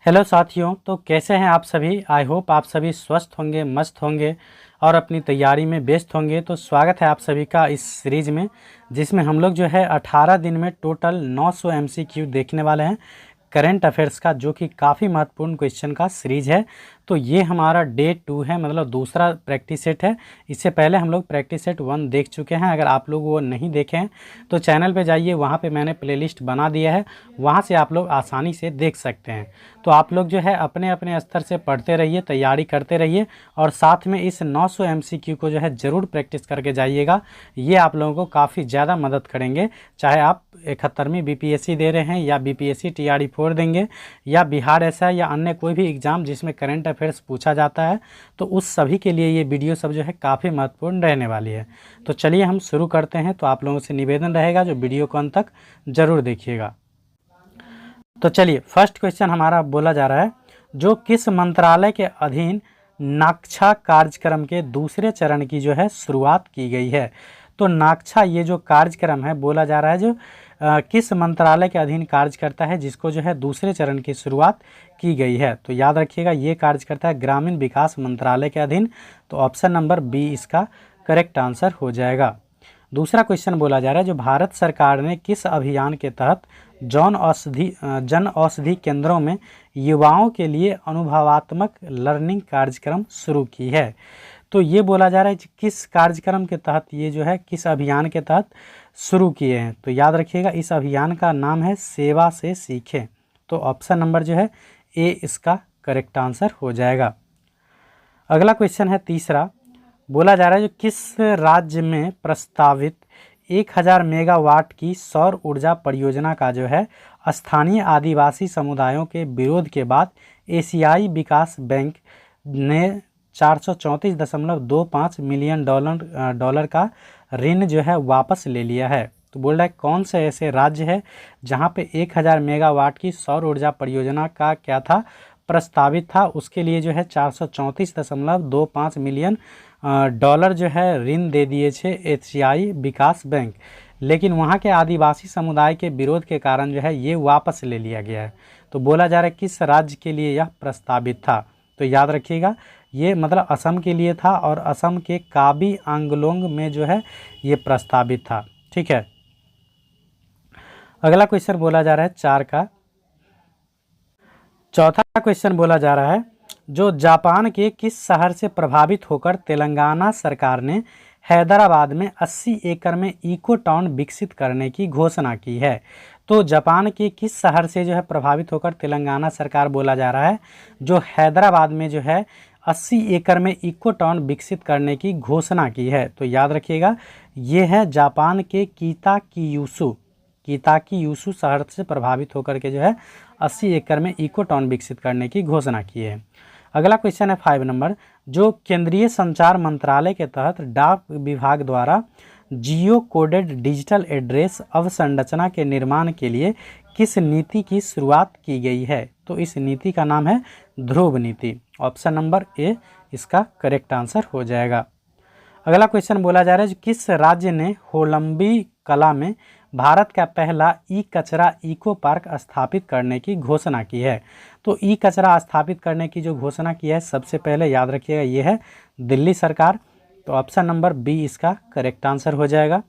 Hello साथियों, तो कैसे हैं आप सभी। आई होप आप सभी स्वस्थ होंगे, मस्त होंगे और अपनी तैयारी में व्यस्त होंगे। तो स्वागत है आप सभी का इस सीरीज़ में, जिसमें हम लोग जो है 18 दिन में टोटल 900 एमसीक्यू देखने वाले हैं करंट अफेयर्स का, जो कि काफ़ी महत्वपूर्ण क्वेश्चन का सीरीज़ है। तो ये हमारा डे 2 है, मतलब दूसरा प्रैक्टिस सेट है। इससे पहले हम लोग प्रैक्टिस सेट 1 देख चुके हैं। अगर आप लोग वो नहीं देखे हैं तो चैनल पे जाइए, वहाँ पे मैंने प्लेलिस्ट बना दिया है, वहाँ से आप लोग आसानी से देख सकते हैं। तो आप लोग जो है अपने अपने स्तर से पढ़ते रहिए, तैयारी करते रहिए और साथ में इस 900 एमसीक्यू को जो है ज़रूर प्रैक्टिस करके जाइएगा। ये आप लोगों को काफ़ी ज़्यादा मदद करेंगे, चाहे आप 71वीं बीपीएससी दे रहे हैं या बीपीएससी टीआरई 4 देंगे या बिहार एसआई या अन्य कोई भी एग्ज़ाम जिसमें करंट अफेयर्स पूछा जाता है, तो उस सभी के लिए ये वीडियो सब जो है काफ़ी महत्वपूर्ण रहने वाली है। तो चलिए हम शुरू करते हैं। तो आप लोगों से निवेदन रहेगा जो वीडियो को अंत तक ज़रूर देखिएगा। तो चलिए, फर्स्ट क्वेश्चन हमारा बोला जा रहा है, जो किस मंत्रालय के अधीन नाक्छा कार्यक्रम के दूसरे चरण की जो है शुरुआत की गई है। तो नाक्छा ये जो कार्यक्रम है बोला जा रहा है, जो किस मंत्रालय के अधीन कार्य करता है, जिसको जो है दूसरे चरण की शुरुआत की गई है। तो याद रखिएगा, ये कार्य करता है ग्रामीण विकास मंत्रालय के अधीन। तो ऑप्शन नंबर बी इसका करेक्ट आंसर हो जाएगा। दूसरा क्वेश्चन बोला जा रहा है, जो भारत सरकार ने किस अभियान के तहत जन औषधि केंद्रों में युवाओं के लिए अनुभवात्मक लर्निंग कार्यक्रम शुरू की है। तो ये बोला जा रहा है कि किस कार्यक्रम के तहत ये जो है किस अभियान के तहत शुरू किए हैं। तो याद रखिएगा, इस अभियान का नाम है सेवा से सीखें। तो ऑप्शन नंबर जो है ए इसका करेक्ट आंसर हो जाएगा। अगला क्वेश्चन है तीसरा, बोला जा रहा है, जो किस राज्य में प्रस्तावित 1000 मेगावाट की सौर ऊर्जा परियोजना का जो है स्थानीय आदिवासी समुदायों के विरोध के बाद एशियाई विकास बैंक ने 434.25 मिलियन डॉलर का ऋण जो है वापस ले लिया है। तो बोल रहा है कौन से ऐसे राज्य है जहां पे 1000 मेगावाट की सौर ऊर्जा परियोजना का क्या था, प्रस्तावित था, उसके लिए जो है 434.25 मिलियन डॉलर जो है ऋण दे दिए थे एशियाई विकास बैंक, लेकिन वहाँ के आदिवासी समुदाय के विरोध के कारण जो है ये वापस ले लिया गया है। तो बोला जा रहा है किस राज्य के लिए यह प्रस्तावित था। तो याद रखिएगा, ये मतलब असम के लिए था और असम के काबी आंगलोंग में जो है ये प्रस्तावित था। ठीक है, अगला क्वेश्चन बोला जा रहा है 4 का। चौथा क्वेश्चन बोला जा रहा है, जो जापान के किस शहर से प्रभावित होकर तेलंगाना सरकार ने हैदराबाद में 80 एकड़ में इको टाउन विकसित करने की घोषणा की है। तो जापान के किस शहर से जो है प्रभावित होकर तेलंगाना सरकार बोला जा रहा है, जो हैदराबाद में जो है 80 एकड़ में इको टाउन विकसित करने की घोषणा की है। तो याद रखिएगा, ये है जापान के कीताकीयूसु शहर से प्रभावित होकर के जो है 80 एकड़ में इको टाउन विकसित करने की घोषणा की है। अगला क्वेश्चन है 5 नंबर, जो केंद्रीय संचार मंत्रालय के तहत डाक विभाग द्वारा जियो कोडेड डिजिटल एड्रेस अवसंरचना के निर्माण के लिए किस नीति की शुरुआत की गई है। तो इस नीति का नाम है ध्रुव नीति। ऑप्शन नंबर ए इसका करेक्ट आंसर हो जाएगा। अगला क्वेश्चन बोला जा रहा है, किस राज्य ने होलंबी कला में भारत का पहला ई कचरा इको पार्क स्थापित करने की घोषणा की है। तो ई कचरा स्थापित करने की जो घोषणा की है, सबसे पहले याद रखिएगा ये है दिल्ली सरकार। तो ऑप्शन नंबर बी इसका करेक्ट आंसर हो जाएगा।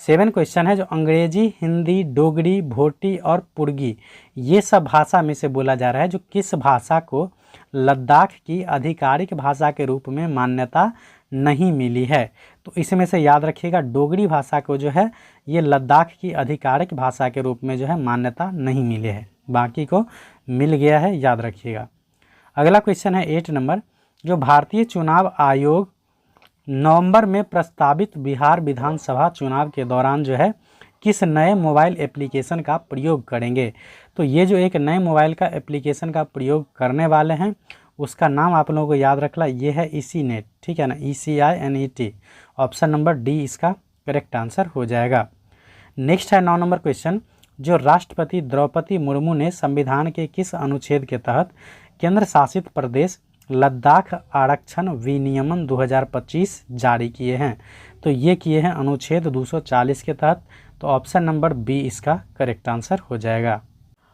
7 क्वेश्चन है, जो अंग्रेजी, हिंदी, डोगरी, भोटी और पुर्गी ये सब भाषा में से बोला जा रहा है, जो किस भाषा को लद्दाख की आधिकारिक भाषा के रूप में मान्यता नहीं मिली है। तो इसमें से याद रखिएगा, डोगरी भाषा को जो है ये लद्दाख की आधिकारिक भाषा के रूप में जो है मान्यता नहीं मिली है, बाकी को मिल गया है, याद रखिएगा। अगला क्वेश्चन है 8 नंबर, जो भारतीय चुनाव आयोग नवंबर में प्रस्तावित बिहार विधानसभा चुनाव के दौरान जो है किस नए मोबाइल एप्लीकेशन का प्रयोग करेंगे। तो ये जो एक नए मोबाइल का एप्लीकेशन का प्रयोग करने वाले हैं, उसका नाम आप लोगों को याद रखना, ये है ECNET। ठीक है ना, ECINET। ऑप्शन नंबर डी इसका करेक्ट आंसर हो जाएगा। नेक्स्ट है 9 नंबर क्वेश्चन, जो राष्ट्रपति द्रौपदी मुर्मू ने संविधान के किस अनुच्छेद के तहत केंद्र शासित प्रदेश लद्दाख आरक्षण विनियमन 2025 जारी किए हैं। तो ये किए हैं अनुच्छेद 240 के तहत। तो ऑप्शन नंबर बी इसका करेक्ट आंसर हो जाएगा।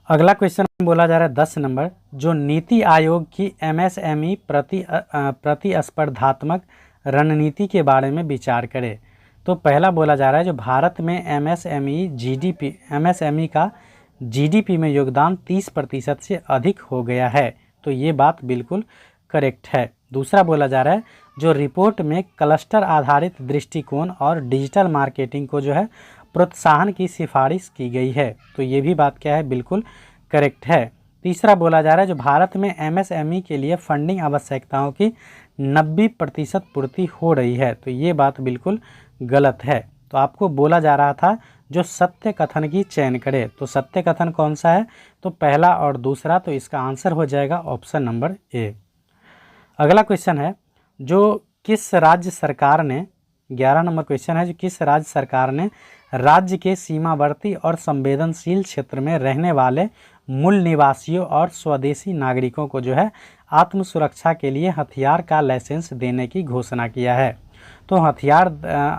अगला क्वेश्चन बोला जा रहा है 10 नंबर, जो नीति आयोग की MSME प्रतिस्पर्धात्मक रणनीति के बारे में विचार करे। तो पहला बोला जा रहा है जो भारत में MSME का GDP में योगदान 30% से अधिक हो गया है। तो ये बात बिल्कुल करेक्ट है। दूसरा बोला जा रहा है जो रिपोर्ट में क्लस्टर आधारित दृष्टिकोण और डिजिटल मार्केटिंग को जो है प्रोत्साहन की सिफारिश की गई है। तो ये भी बात क्या है, बिल्कुल करेक्ट है। तीसरा बोला जा रहा है जो भारत में MSME के लिए फंडिंग आवश्यकताओं की 90% पूर्ति हो रही है। तो ये बात बिल्कुल गलत है। तो आपको बोला जा रहा था जो सत्य कथन की चयन करे। तो सत्य कथन कौन सा है, तो पहला और दूसरा। तो इसका आंसर हो जाएगा ऑप्शन नंबर ए। अगला क्वेश्चन है जो किस राज्य सरकार ने, 11 नंबर क्वेश्चन है, जो किस राज्य सरकार ने राज्य के सीमावर्ती और संवेदनशील क्षेत्र में रहने वाले मूल निवासियों और स्वदेशी नागरिकों को जो है आत्म सुरक्षा के लिए हथियार का लाइसेंस देने की घोषणा किया है। तो हथियार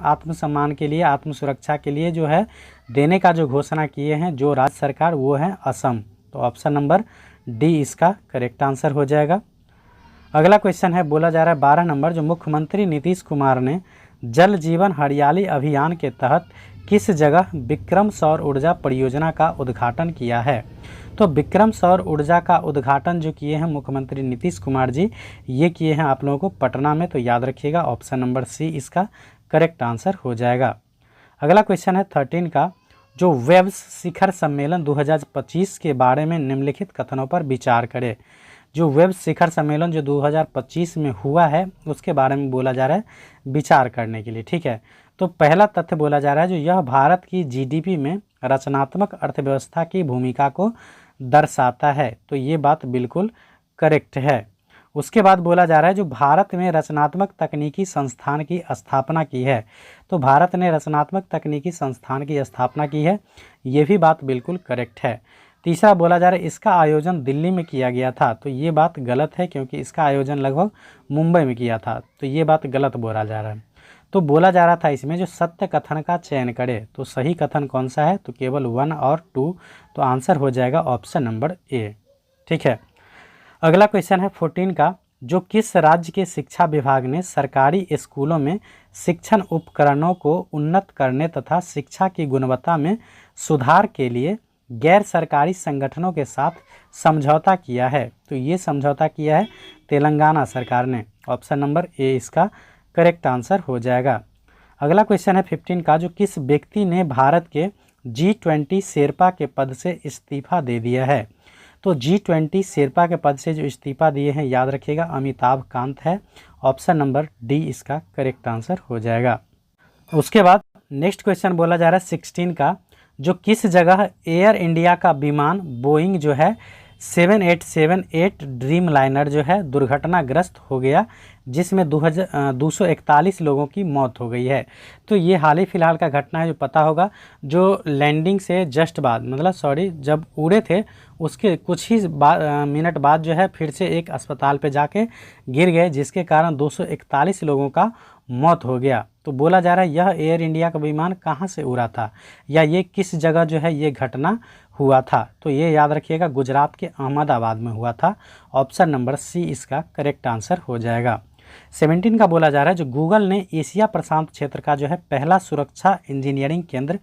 आत्मसम्मान के लिए, आत्म सुरक्षा के लिए जो है देने का जो घोषणा किए हैं जो राज्य सरकार, वो है असम। तो ऑप्शन नंबर डी इसका करेक्ट आंसर हो जाएगा। अगला क्वेश्चन है, बोला जा रहा है 12 नंबर, जो मुख्यमंत्री नीतीश कुमार ने जल जीवन हरियाली अभियान के तहत किस जगह विक्रम सौर ऊर्जा परियोजना का उद्घाटन किया है। तो विक्रम सौर ऊर्जा का उद्घाटन जो किए हैं मुख्यमंत्री नीतीश कुमार जी, ये किए हैं आप लोगों को पटना में। तो याद रखिएगा ऑप्शन नंबर सी इसका करेक्ट आंसर हो जाएगा। अगला क्वेश्चन है 13 का, जो वेब्स शिखर सम्मेलन 2025 के बारे में निम्नलिखित कथनों पर विचार करें। जो वेब शिखर सम्मेलन जो 2025 में हुआ है उसके बारे में बोला जा रहा है विचार करने के लिए, ठीक है। तो पहला तथ्य बोला जा रहा है जो यह भारत की GDP में रचनात्मक अर्थव्यवस्था की भूमिका को दर्शाता है। तो ये बात बिल्कुल करेक्ट है। उसके बाद बोला जा रहा है जो भारत में रचनात्मक तकनीकी संस्थान की स्थापना की है। तो भारत ने रचनात्मक तकनीकी संस्थान की स्थापना की है, ये भी बात बिल्कुल करेक्ट है। तीसरा बोला जा रहा है इसका आयोजन दिल्ली में किया गया था। तो ये बात गलत है क्योंकि इसका आयोजन लगभग मुंबई में किया था। तो ये बात गलत बोला जा रहा है। तो बोला जा रहा था इसमें जो सत्य कथन का चयन करे। तो सही कथन कौन सा है, तो केवल 1 और 2। तो आंसर हो जाएगा ऑप्शन नंबर ए, ठीक है। अगला क्वेश्चन है 14 का, जो किस राज्य के शिक्षा विभाग ने सरकारी स्कूलों में शिक्षण उपकरणों को उन्नत करने तथा शिक्षा की गुणवत्ता में सुधार के लिए गैर सरकारी संगठनों के साथ समझौता किया है। तो ये समझौता किया है तेलंगाना सरकार ने। ऑप्शन नंबर ए इसका करेक्ट आंसर हो जाएगा। अगला क्वेश्चन है 15 का, जो किस व्यक्ति ने भारत के G20 शेरपा के पद से इस्तीफा दे दिया है। तो G20 शेरपा के पद से जो इस्तीफा दिए हैं याद रखिएगा अमिताभ कांत है। ऑप्शन नंबर डी इसका करेक्ट आंसर हो जाएगा। उसके बाद नेक्स्ट क्वेश्चन बोला जा रहा है 16 का, जो किस जगह एयर इंडिया का विमान बोइंग जो है 7878 ड्रीम लाइनर जो है दुर्घटनाग्रस्त हो गया, जिसमें 241 लोगों की मौत हो गई है। तो ये हाल ही फिलहाल का घटना है, जो पता होगा जो लैंडिंग से जस्ट बाद, मतलब जब उड़े थे उसके कुछ ही मिनट बाद जो है फिर से एक अस्पताल पे जाके गिर गए, जिसके कारण 241 लोगों का मौत हो गया। तो बोला जा रहा है यह एयर इंडिया का विमान कहाँ से उड़ा था या ये किस जगह जो है ये घटना हुआ था। तो ये याद रखिएगा गुजरात के अहमदाबाद में हुआ था। ऑप्शन नंबर सी इसका करेक्ट आंसर हो जाएगा। 17 का बोला जा रहा है जो गूगल ने एशिया प्रशांत क्षेत्र का जो है पहला सुरक्षा इंजीनियरिंग केंद्र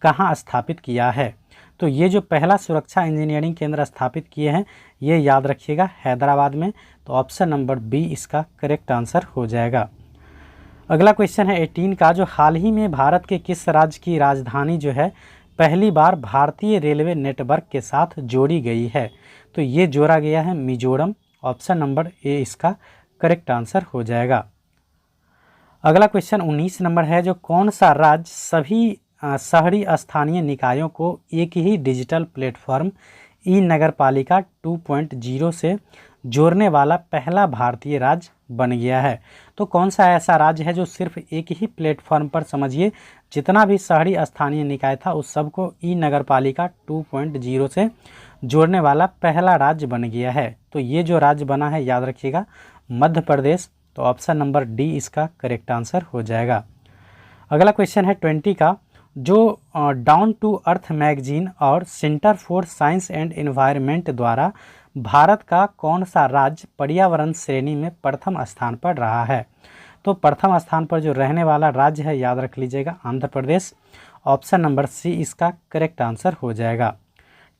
कहाँ स्थापित किया है। तो ये जो पहला सुरक्षा इंजीनियरिंग केंद्र स्थापित किए हैं ये याद रखिएगा हैदराबाद में। तो ऑप्शन नंबर बी इसका करेक्ट आंसर हो जाएगा। अगला क्वेश्चन है 18 का, जो हाल ही में भारत के किस राज्य की राजधानी जो है पहली बार भारतीय रेलवे नेटवर्क के साथ जोड़ी गई है। तो ये जोड़ा गया है मिजोरम। ऑप्शन नंबर ए इसका करेक्ट आंसर हो जाएगा। अगला क्वेश्चन 19 नंबर है, जो कौन सा राज्य सभी शहरी स्थानीय निकायों को एक ही डिजिटल प्लेटफॉर्म ई नगरपालिका 2.0 से जोड़ने वाला पहला भारतीय राज्य बन गया है। तो कौन सा ऐसा राज्य है जो सिर्फ एक ही प्लेटफॉर्म पर समझिए जितना भी शहरी स्थानीय निकाय था उस सबको ई नगरपालिका 2.0 से जोड़ने वाला पहला राज्य बन गया है। तो ये जो राज्य बना है याद रखिएगा मध्य प्रदेश। तो ऑप्शन नंबर डी इसका करेक्ट आंसर हो जाएगा। अगला क्वेश्चन है 20 का, जो डाउन टू अर्थ मैगजीन और centre for science and environment द्वारा भारत का कौन सा राज्य पर्यावरण श्रेणी में प्रथम स्थान पर रहा है? तो प्रथम स्थान पर जो रहने वाला राज्य है, याद रख लीजिएगा, Andhra Pradesh. Option number C इसका करेक्ट आंसर हो जाएगा।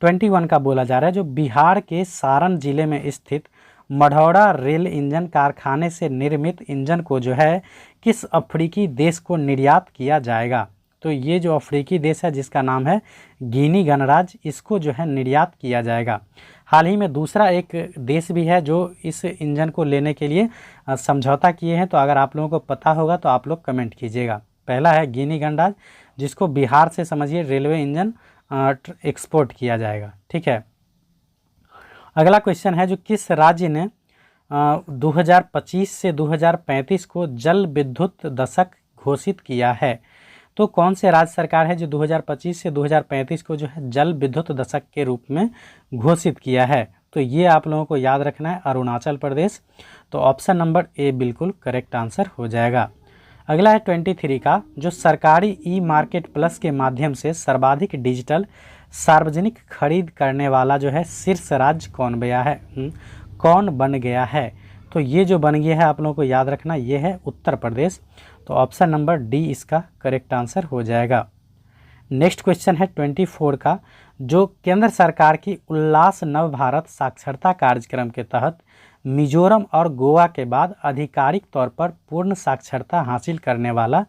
21 का बोला जा रहा है, जो बिहार के सारण जिले में स्थित मढ़ौरा रेल इंजन कारखाने से निर्मित इंजन को जो है किस अफ्रीकी देश को निर्यात किया जाएगा? तो ये जो अफ्रीकी देश है जिसका नाम है गिनी गणराज्य, इसको जो है निर्यात किया जाएगा। हाल ही में दूसरा एक देश भी है जो इस इंजन को लेने के लिए समझौता किए हैं, तो अगर आप लोगों को पता होगा तो आप लोग कमेंट कीजिएगा। पहला है गिनी गणराज्य, जिसको बिहार से समझिए रेलवे इंजन एक्सपोर्ट किया जाएगा। ठीक है, अगला क्वेश्चन है, जो किस राज्य ने 2025 से 2035 को जल विद्युत दशक घोषित किया है? तो कौन से राज्य सरकार है जो 2025 से 2035 को जो है जल विद्युत दशक के रूप में घोषित किया है? तो ये आप लोगों को याद रखना है, अरुणाचल प्रदेश। तो ऑप्शन नंबर ए बिल्कुल करेक्ट आंसर हो जाएगा। अगला है 23 का, जो सरकारी ई मार्केट प्लस के माध्यम से सर्वाधिक डिजिटल सार्वजनिक खरीद करने वाला जो है शीर्ष राज्य कौन बन गया है? तो ये जो बन गया है आप लोगों को याद रखना, ये है उत्तर प्रदेश। तो ऑप्शन नंबर डी इसका करेक्ट आंसर हो जाएगा। नेक्स्ट क्वेश्चन है 24 का, जो केंद्र सरकार की उल्लास नव भारत साक्षरता कार्यक्रम के तहत मिजोरम और गोवा के बाद आधिकारिक तौर पर पूर्ण साक्षरता हासिल करने वाला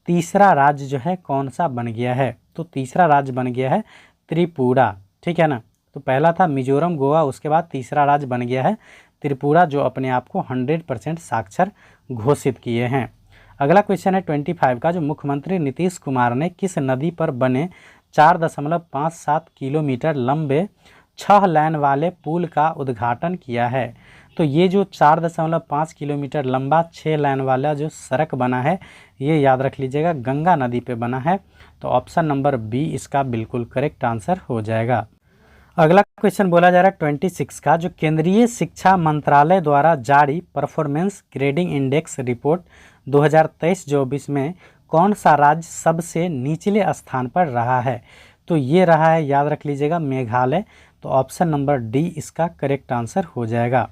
तीसरा राज्य जो है कौन सा बन गया है? तो तीसरा राज्य बन गया है त्रिपुरा। ठीक है ना, तो पहला था मिजोरम, गोवा, उसके बाद तीसरा राज्य बन गया है त्रिपुरा, जो अपने आप को 100% साक्षर घोषित किए हैं। अगला क्वेश्चन है 25 का, जो मुख्यमंत्री नीतीश कुमार ने किस नदी पर बने 4.57 किलोमीटर लंबे 6 लाइन वाले पुल का उद्घाटन किया है? तो ये जो 4.5 किलोमीटर लंबा 6 लाइन वाला जो सड़क बना है, ये याद रख लीजिएगा, गंगा नदी पे बना है। तो ऑप्शन नंबर बी इसका बिल्कुल करेक्ट आंसर हो जाएगा। अगला क्वेश्चन बोला जा रहा है 26 का, जो केंद्रीय शिक्षा मंत्रालय द्वारा जारी परफॉर्मेंस ग्रेडिंग इंडेक्स रिपोर्ट 2023-24 में कौन सा राज्य सबसे निचले स्थान पर रहा है? तो ये रहा है, याद रख लीजिएगा, मेघालय। तो ऑप्शन नंबर डी इसका करेक्ट आंसर हो जाएगा।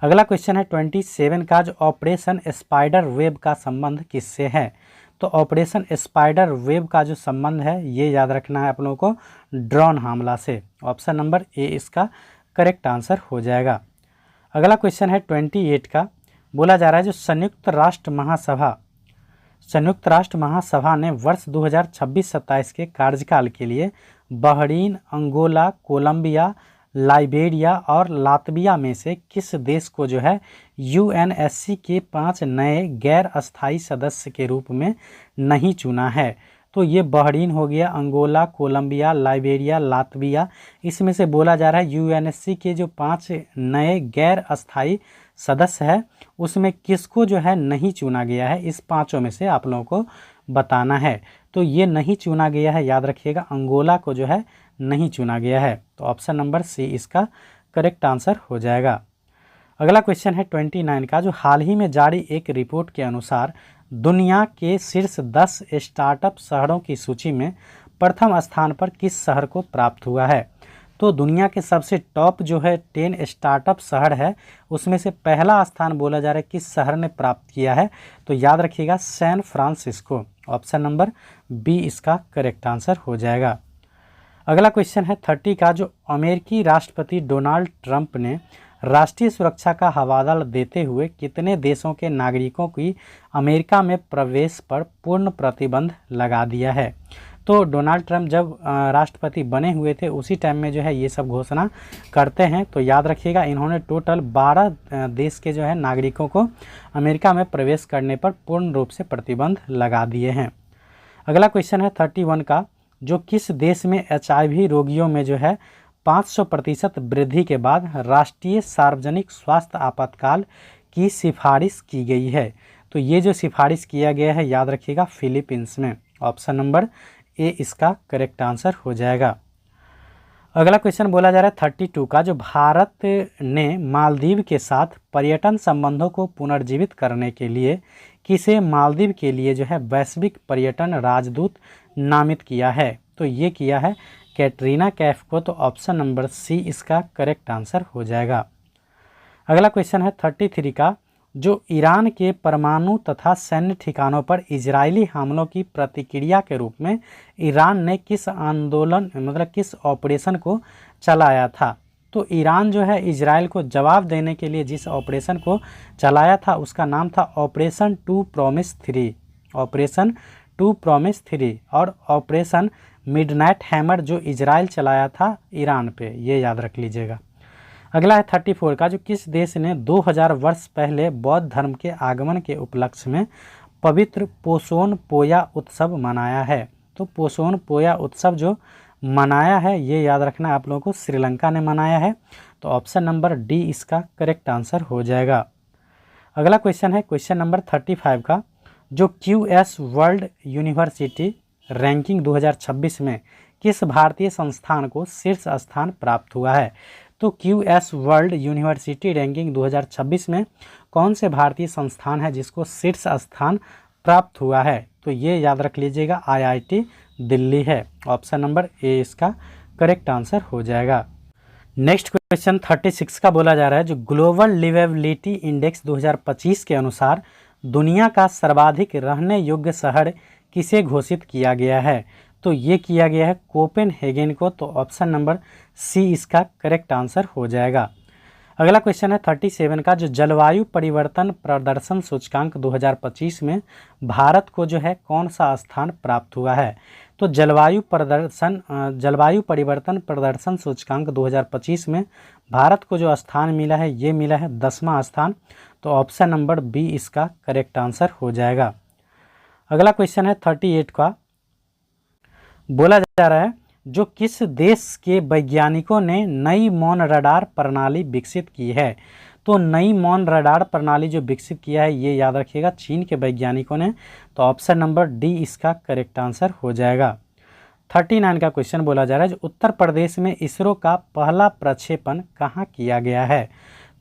अगला क्वेश्चन है 27 का, जो ऑपरेशन स्पाइडर वेब का संबंध किससे है? तो ऑपरेशन स्पाइडर वेब का जो संबंध है, ये याद रखना है आप लोगों को, ड्रोन हमला से। ऑप्शन नंबर ए इसका करेक्ट आंसर हो जाएगा। अगला क्वेश्चन है 28 का, बोला जा रहा है, जो संयुक्त राष्ट्र महासभा ने वर्ष 2026-27 के कार्यकाल के लिए बहरीन, अंगोला, कोलंबिया, लाइबेरिया और लातविया में से किस देश को जो है यूएनएससी के 5 नए गैर अस्थायी सदस्य के रूप में नहीं चुना है? तो ये बहरीन हो गया, अंगोला, कोलंबिया, लाइबेरिया, लातविया, इसमें से बोला जा रहा है यूएनएससी के जो 5 नए गैर अस्थायी सदस्य है उसमें किसको जो है नहीं चुना गया है? इस 5 में से आप लोगों को बताना है। तो ये नहीं चुना गया है, याद रखिएगा, अंगोला को जो है नहीं चुना गया है। तो ऑप्शन नंबर सी इसका करेक्ट आंसर हो जाएगा। अगला क्वेश्चन है 29 का, जो हाल ही में जारी एक रिपोर्ट के अनुसार दुनिया के शीर्ष 10 स्टार्टअप शहरों की सूची में प्रथम स्थान पर किस शहर को प्राप्त हुआ है? तो दुनिया के सबसे टॉप जो है 10 स्टार्टअप शहर है, उसमें से पहला स्थान बोला जा रहा है किस शहर ने प्राप्त किया है? तो याद रखिएगा, San Francisco. Option number B इसका करेक्ट आंसर हो जाएगा। अगला क्वेश्चन है 30 का, जो अमेरिकी राष्ट्रपति डोनाल्ड ट्रंप ने राष्ट्रीय सुरक्षा का हवाला देते हुए कितने देशों के नागरिकों की अमेरिका में प्रवेश पर पूर्ण प्रतिबंध लगा दिया है? तो डोनाल्ड ट्रंप जब राष्ट्रपति बने हुए थे उसी टाइम में जो है ये सब घोषणा करते हैं। तो याद रखिएगा, इन्होंने टोटल 12 देश के जो है नागरिकों को अमेरिका में प्रवेश करने पर पूर्ण रूप से प्रतिबंध लगा दिए हैं। अगला क्वेश्चन है 31 का, जो किस देश में HIV रोगियों में जो है 500% वृद्धि के बाद राष्ट्रीय सार्वजनिक स्वास्थ्य आपातकाल की सिफारिश की गई है? तो ये जो सिफारिश किया गया है, याद रखिएगा, फिलीपींस में। ऑप्शन नंबर ए इसका करेक्ट आंसर हो जाएगा। अगला क्वेश्चन बोला जा रहा है 32 का, जो भारत ने मालदीव के साथ पर्यटन संबंधों को पुनर्जीवित करने के लिए किसे मालदीव के लिए जो है वैश्विक पर्यटन राजदूत नामित किया है? तो ये किया है कैटरीना कैफ को, तो ऑप्शन नंबर सी इसका करेक्ट आंसर हो जाएगा। अगला क्वेश्चन है 33 का, जो ईरान के परमाणु तथा सैन्य ठिकानों पर इजरायली हमलों की प्रतिक्रिया के रूप में ईरान ने किस आंदोलन मतलब किस ऑपरेशन को चलाया था। तो ईरान जो है इजराइल को जवाब देने के लिए जिस ऑपरेशन को चलाया था उसका नाम था ऑपरेशन 2 प्रॉमिस 3, ऑपरेशन 2 प्रॉमिस 3 और ऑपरेशन मिडनाइट हैमर जो इजराइल चलाया था ईरान पे, ये याद रख लीजिएगा। अगला है 34 का, जो किस देश ने 2000 वर्ष पहले बौद्ध धर्म के आगमन के उपलक्ष्य में पवित्र पोसोन पोया उत्सव मनाया है। तो पोसोन पोया उत्सव जो मनाया है ये याद रखना है आप लोगों को, श्रीलंका ने मनाया है। तो ऑप्शन नंबर डी इसका करेक्ट आंसर हो जाएगा। अगला क्वेश्चन है क्वेश्चन नंबर 35 का, जो QS वर्ल्ड यूनिवर्सिटी रैंकिंग 2026 में किस भारतीय संस्थान को शीर्ष स्थान प्राप्त हुआ है। तो QS वर्ल्ड यूनिवर्सिटी रैंकिंग 2026 में कौन से भारतीय संस्थान है जिसको शीर्ष स्थान प्राप्त हुआ है। तो ये याद रख लीजिएगा IIT दिल्ली है, ऑप्शन नंबर ए इसका करेक्ट आंसर हो जाएगा। नेक्स्ट क्वेश्चन 36 का बोला जा रहा है, जो ग्लोबल लिवेबिलिटी इंडेक्स 2025 के अनुसार दुनिया का सर्वाधिक रहने योग्य शहर किसे घोषित किया गया है। तो ये किया गया है कोपेनहेगन को, तो ऑप्शन नंबर सी इसका करेक्ट आंसर हो जाएगा। अगला क्वेश्चन है 37 का, जो जलवायु परिवर्तन प्रदर्शन सूचकांक 2025 में भारत को जो है कौन सा स्थान प्राप्त हुआ है। तो जलवायु परिवर्तन प्रदर्शन सूचकांक 2025 में भारत को जो स्थान मिला है ये मिला है 10वां स्थान। तो ऑप्शन नंबर बी इसका करेक्ट आंसर हो जाएगा। अगला क्वेश्चन है 38 का, बोला जा रहा है, जो किस देश के वैज्ञानिकों ने नई मौन रडार प्रणाली विकसित की है। तो नई मौन रडार प्रणाली जो विकसित किया है ये याद रखिएगा चीन के वैज्ञानिकों ने। तो ऑप्शन नंबर डी इसका करेक्ट आंसर हो जाएगा। 39 का क्वेश्चन बोला जा रहा है, जो उत्तर प्रदेश में इसरो का पहला प्रक्षेपण कहाँ किया गया है।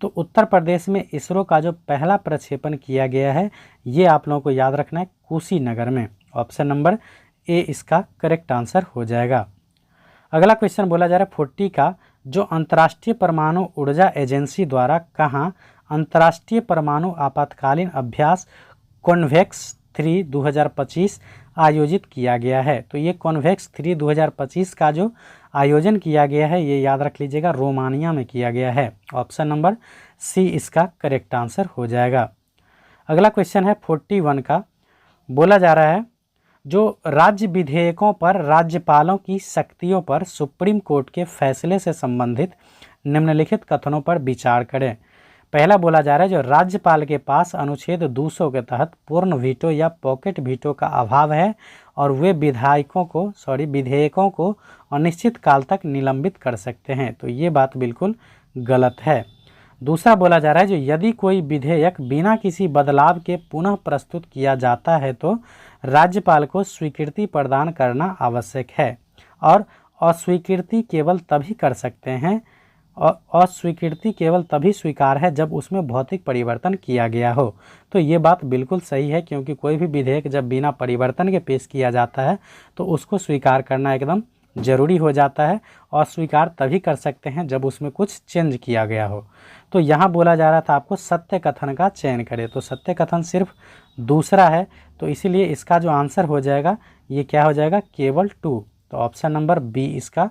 तो उत्तर प्रदेश में इसरो का जो पहला प्रक्षेपण किया गया है ये आप लोगों को याद रखना है कुशीनगर में, ऑप्शन नंबर ए इसका करेक्ट आंसर हो जाएगा। अगला क्वेश्चन बोला जा रहा है 40 का, जो अंतर्राष्ट्रीय परमाणु ऊर्जा एजेंसी द्वारा कहाँ अंतर्राष्ट्रीय परमाणु आपातकालीन अभ्यास कॉन्वेक्स 3 2025 आयोजित किया गया है। तो ये कॉन्वेक्स 3 2025 का जो आयोजन किया गया है ये याद रख लीजिएगा रोमानिया में किया गया है, ऑप्शन नंबर सी इसका करेक्ट आंसर हो जाएगा। अगला क्वेश्चन है 41 का, बोला जा रहा है, जो राज्य विधेयकों पर राज्यपालों की शक्तियों पर सुप्रीम कोर्ट के फैसले से संबंधित निम्नलिखित कथनों पर विचार करें। पहला बोला जा रहा है, जो राज्यपाल के पास अनुच्छेद 200 के तहत पूर्ण वीटो या पॉकेट वीटो का अभाव है और वे विधेयकों को अनिश्चित काल तक निलंबित कर सकते हैं। तो ये बात बिल्कुल गलत है। दूसरा बोला जा रहा है, जो यदि कोई विधेयक बिना किसी बदलाव के पुनः प्रस्तुत किया जाता है तो राज्यपाल को स्वीकृति प्रदान करना आवश्यक है और अस्वीकृति केवल तभी कर सकते हैं और अस्वीकृति केवल तभी स्वीकार है जब उसमें भौतिक परिवर्तन किया गया हो। तो ये बात बिल्कुल सही है, क्योंकि कोई भी विधेयक जब बिना परिवर्तन के पेश किया जाता है तो उसको स्वीकार करना एकदम जरूरी हो जाता है। अस्वीकार तभी कर सकते हैं जब उसमें कुछ चेंज किया गया हो। तो यहाँ बोला जा रहा था आपको सत्य कथन का चयन करें, तो सत्य कथन सिर्फ दूसरा है, तो इसीलिए इसका जो आंसर हो जाएगा ये क्या हो जाएगा केवल 2। तो ऑप्शन नंबर बी इसका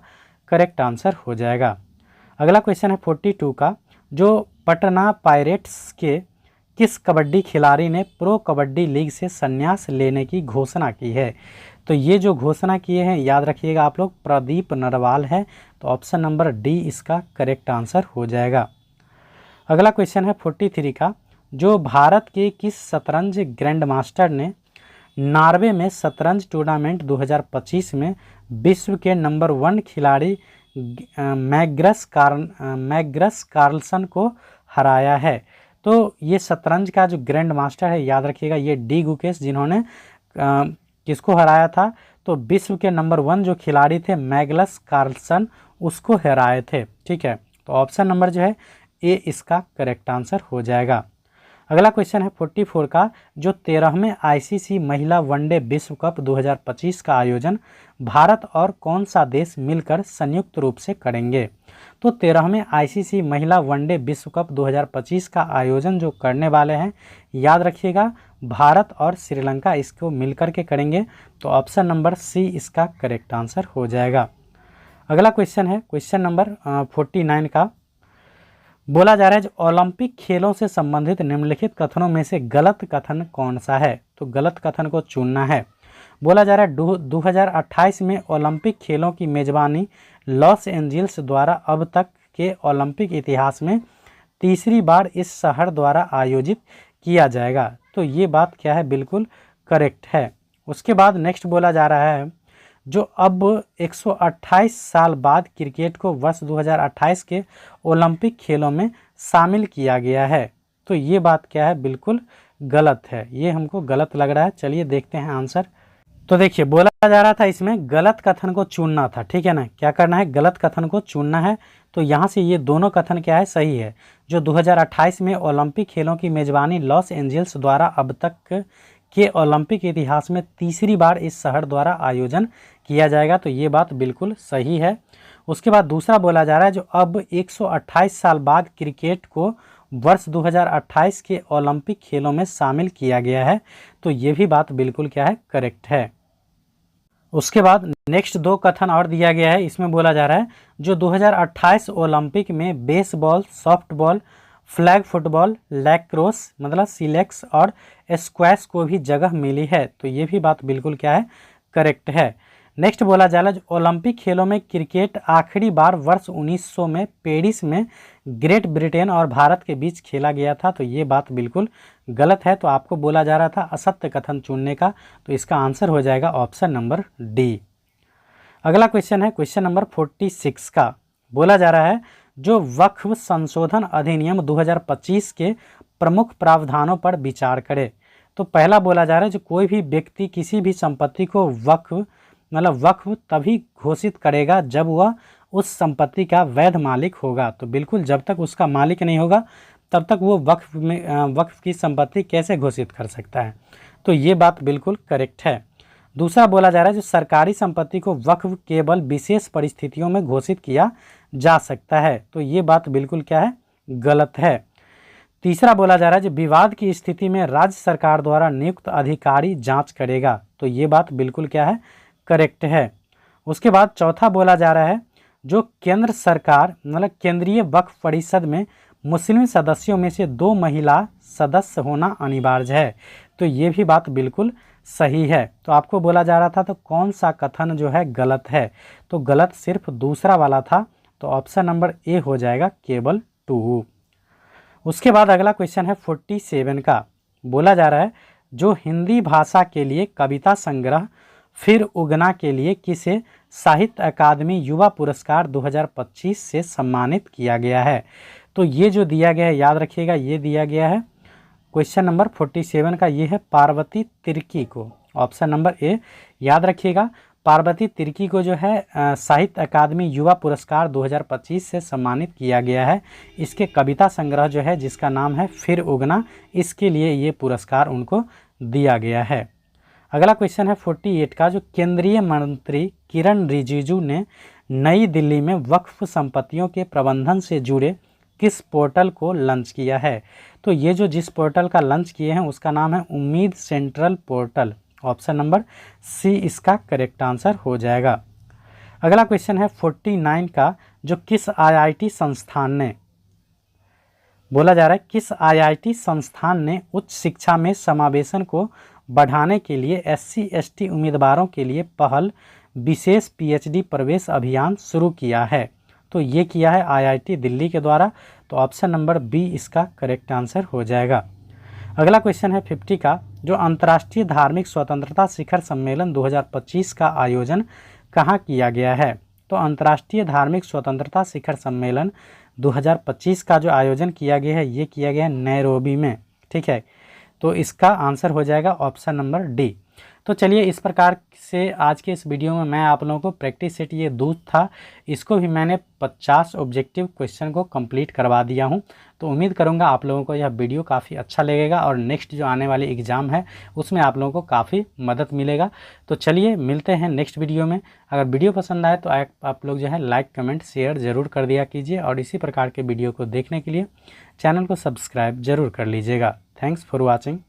करेक्ट आंसर हो जाएगा। अगला क्वेश्चन है 42 का, जो पटना पायरेट्स के किस कबड्डी खिलाड़ी ने प्रो कबड्डी लीग से संन्यास लेने की घोषणा की है। तो ये जो घोषणा किए हैं याद रखिएगा आप लोग प्रदीप नरवाल है। तो ऑप्शन नंबर डी इसका करेक्ट आंसर हो जाएगा। अगला क्वेश्चन है 43 का, जो भारत के किस शतरंज ग्रैंड मास्टर ने नॉर्वे में शतरंज टूर्नामेंट 2025 में विश्व के नंबर 1 खिलाड़ी मैग्नस कार्लसन को हराया है। तो ये शतरंज का जो ग्रैंड मास्टर है याद रखिएगा ये डी गुकेश, जिन्होंने किसको हराया था। तो विश्व के नंबर 1 जो खिलाड़ी थे मैग्नस कार्लसन, उसको हराए थे। ठीक है, तो ऑप्शन नंबर जो है ए इसका करेक्ट आंसर हो जाएगा। अगला क्वेश्चन है 44 का, जो 13वें आईसीसी महिला वनडे विश्व कप 2025 का आयोजन भारत और कौन सा देश मिलकर संयुक्त रूप से करेंगे। तो 13वें आईसीसी महिला वनडे विश्व कप 2025 का आयोजन जो करने वाले हैं, याद रखिएगा भारत और श्रीलंका इसको मिलकर के करेंगे। तो ऑप्शन नंबर सी इसका करेक्ट आंसर हो जाएगा। अगला क्वेश्चन है क्वेश्चन नंबर 49 का, बोला जा रहा है जो ओलंपिक खेलों से संबंधित निम्नलिखित कथनों में से गलत कथन कौन सा है। तो गलत कथन को चुनना है। बोला जा रहा है 2028 में ओलंपिक खेलों की मेजबानी लॉस एंजिल्स द्वारा अब तक के ओलंपिक इतिहास में तीसरी बार इस शहर द्वारा आयोजित किया जाएगा। तो ये बात क्या है, बिल्कुल करेक्ट है। उसके बाद नेक्स्ट बोला जा रहा है जो अब 128 साल बाद क्रिकेट को वर्ष 2028 के ओलंपिक खेलों में शामिल किया गया है। तो ये बात क्या है, बिल्कुल गलत है। ये हमको गलत लग रहा है। चलिए देखते हैं आंसर। तो देखिए बोला जा रहा था इसमें गलत कथन को चुनना था, ठीक है ना। क्या करना है, गलत कथन को चुनना है। तो यहाँ से ये दोनों कथन क्या है, सही है। जो 2028 में ओलंपिक खेलों की मेजबानी लॉस एंजिल्स द्वारा अब तक के ओलंपिक इतिहास में तीसरी बार इस शहर द्वारा आयोजन किया जाएगा। तो ये बात बिल्कुल सही है। उसके बाद दूसरा बोला जा रहा है जो अब 128 साल बाद क्रिकेट को वर्ष 2028 के ओलंपिक खेलों में शामिल किया गया है। तो ये भी बात बिल्कुल क्या है, करेक्ट है। उसके बाद नेक्स्ट दो कथन और दिया गया है। इसमें बोला जा रहा है जो 2028 ओलंपिक में baseball, softball, flag football, lacrosse मतलब सिलेक्स और स्क्वैश को भी जगह मिली है। तो ये भी बात बिल्कुल क्या है, करेक्ट है। नेक्स्ट बोला जा रहा है ओलंपिक खेलों में क्रिकेट आखिरी बार वर्ष 1900 में पेरिस में ग्रेट ब्रिटेन और भारत के बीच खेला गया था। तो ये बात बिल्कुल गलत है। तो आपको बोला जा रहा था असत्य कथन चुनने का। तो इसका आंसर हो जाएगा ऑप्शन नंबर डी। अगला क्वेश्चन है क्वेश्चन नंबर 46 का। बोला जा रहा है जो वक्फ संशोधन अधिनियम 2025 के प्रमुख प्रावधानों पर विचार करे। तो पहला बोला जा रहा है जो कोई भी व्यक्ति किसी भी संपत्ति को वक्फ तभी घोषित करेगा जब वह उस संपत्ति का वैध मालिक होगा। तो बिल्कुल जब तक उसका मालिक नहीं होगा तब तक वो वक्फ की संपत्ति कैसे घोषित कर सकता है। तो ये बात बिल्कुल करेक्ट है। दूसरा बोला जा रहा है जो सरकारी संपत्ति को वक्फ केवल विशेष परिस्थितियों में घोषित किया जा सकता है। तो ये बात बिल्कुल क्या है, गलत है। तीसरा बोला जा रहा है जो विवाद की स्थिति में राज्य सरकार द्वारा नियुक्त अधिकारी जांच करेगा। तो ये बात बिल्कुल क्या है, करेक्ट है। उसके बाद चौथा बोला जा रहा है जो केंद्र सरकार मतलब केंद्रीय वक्फ परिषद में मुस्लिम सदस्यों में से 2 महिला सदस्य होना अनिवार्य है। तो ये भी बात बिल्कुल सही है। तो आपको बोला जा रहा था तो कौन सा कथन जो है गलत है। तो गलत सिर्फ दूसरा वाला था। तो ऑप्शन नंबर ए हो जाएगा केवल 2। उसके बाद अगला क्वेश्चन है 47 का। बोला जा रहा है जो हिंदी भाषा के लिए कविता संग्रह फिर उगना के लिए किसे साहित्य अकादमी युवा पुरस्कार 2025 से सम्मानित किया गया है। तो ये जो दिया गया है याद रखिएगा, ये दिया गया है क्वेश्चन नंबर 47 का, ये है पार्वती तिर्की को। ऑप्शन नंबर ए याद रखिएगा। पार्वती तिर्की को जो है साहित्य अकादमी युवा पुरस्कार 2025 से सम्मानित किया गया है। इसके कविता संग्रह जो है जिसका नाम है फिर उगना, इसके लिए ये पुरस्कार उनको दिया गया है। अगला क्वेश्चन है 48 का जो केंद्रीय मंत्री किरण रिजिजू ने नई दिल्ली में वक्फ संपत्तियों के प्रबंधन से जुड़े किस पोर्टल को लॉन्च किया है। तो ये जो जिस पोर्टल का लॉन्च किए हैं उसका नाम है Umeed central portal. Option number C इसका करेक्ट आंसर हो जाएगा। अगला क्वेश्चन है 49 का जो किस आईआईटी संस्थान ने, बोला जा रहा है किस आईआईटी संस्थान ने उच्च शिक्षा में समावेशन को बढ़ाने के लिए SC/ST उम्मीदवारों के लिए पहल विशेष PhD प्रवेश अभियान शुरू किया है। तो ये किया है IIT दिल्ली के द्वारा। तो ऑप्शन नंबर बी इसका करेक्ट आंसर हो जाएगा। अगला क्वेश्चन है 50 का जो अंतर्राष्ट्रीय धार्मिक स्वतंत्रता शिखर सम्मेलन 2025 का आयोजन कहाँ किया गया है। तो अंतर्राष्ट्रीय धार्मिक स्वतंत्रता शिखर सम्मेलन 2025 का जो आयोजन किया गया है ये किया गया है नैरोबी में, ठीक है। तो इसका आंसर हो जाएगा ऑप्शन नंबर डी। तो चलिए इस प्रकार से आज के इस वीडियो में मैं आप लोगों को प्रैक्टिस सेट ये दूध था, इसको भी मैंने 50 ऑब्जेक्टिव क्वेश्चन को कंप्लीट करवा दिया हूं। तो उम्मीद करूंगा आप लोगों को यह वीडियो काफ़ी अच्छा लगेगा और नेक्स्ट जो आने वाली एग्ज़ाम है उसमें आप लोगों को काफ़ी मदद मिलेगा। तो चलिए मिलते हैं नेक्स्ट वीडियो में। अगर वीडियो पसंद आए तो आप लोग जो है लाइक कमेंट शेयर ज़रूर कर दिया कीजिए और इसी प्रकार के वीडियो को देखने के लिए चैनल को सब्सक्राइब ज़रूर कर लीजिएगा। Thanks for watching.